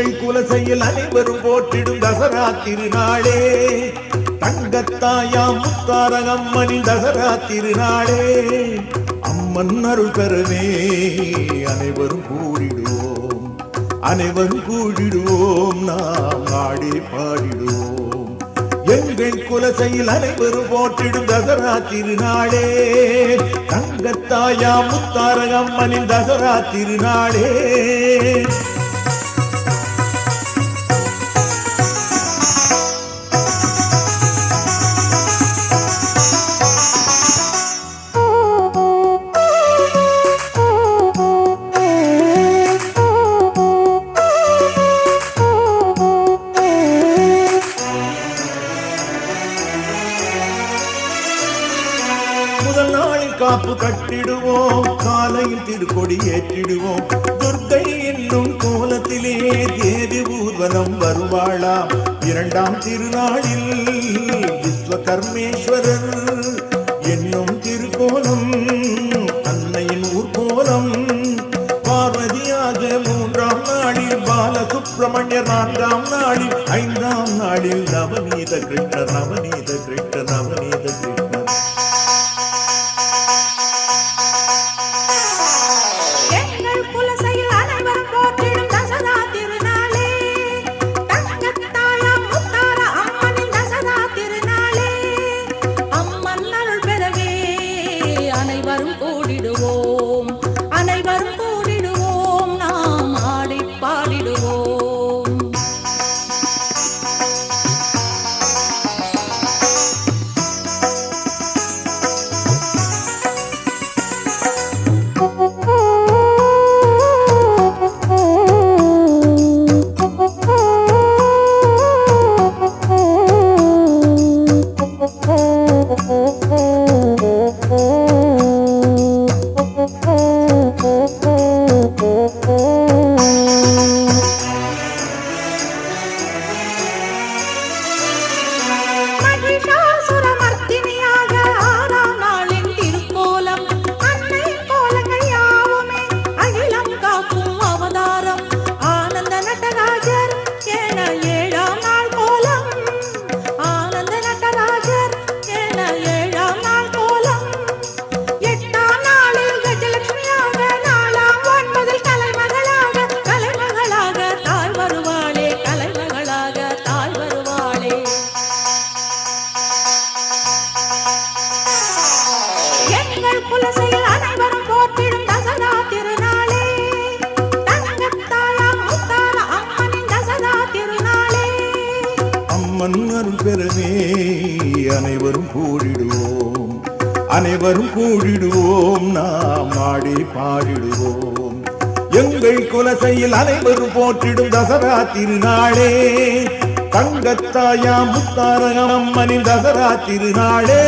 எங்கள் குலசையில் அனைவரும் போற்றிடும் தசரா திருநாளே, தங்கத்தாயா முத்தாரகம்மனின் தசரா திருநாளே. அம்மன் அருள் பெறவே அனைவரும் கூடிடுவோம், அனைவரும் கூடிடுவோம், நாம் ஆடி பாடிடுவோம். எங்கள் குலசையில் அனைவரும் போற்றிடும் தசரா திருநாளே, தங்கத்தாயா முத்தாரகம்மனின் தசரா திருநாளே. முதல் நாளில் காப்பு கட்டிடுவோம், காலையில் திருக்கொடி ஏற்றிடுவோம். துர்க்கை என்னும் கோலத்திலே தேவி ஊர்வலம் வருவாளாம். இரண்டாம் திருநாளில் விஸ்வகர்மேஸ்வரர் என்னும் திருக்கோலம் அன்னையின் ஊர்கோலம். பார்வதியாக மூன்றாம் நாளில் பாலசுப்பிரமணியர் நான்காம் நாளில் ஐந்தாம் நாளில் நவநீத கிருஷ்ணர் நவநீத கிருஷ்ணர் நவநீத கிருஷ்ணர். அனைவரும் கூடிடுவோம், நாம் ஆடி பாடிடுவோம். குலசையில் அனைவரும் போற்றிடும் தசரா திருநாளே, தங்கத்தாயா முத்தார அம்மனின் தசரா திருநாளே. அம்மன் அருள் பெறவே அனைவரும் கூடிடுவோம், அனைவரும் கூடிடுவோம், நாம் ஆடி பாடிடுவோம். எங்கள் குலசையில் அனைவரும் போற்றிடும் தசரா திருநாளே, தங்கத்தாயா முத்தாரகம்மனின் தசரா திருநாளே.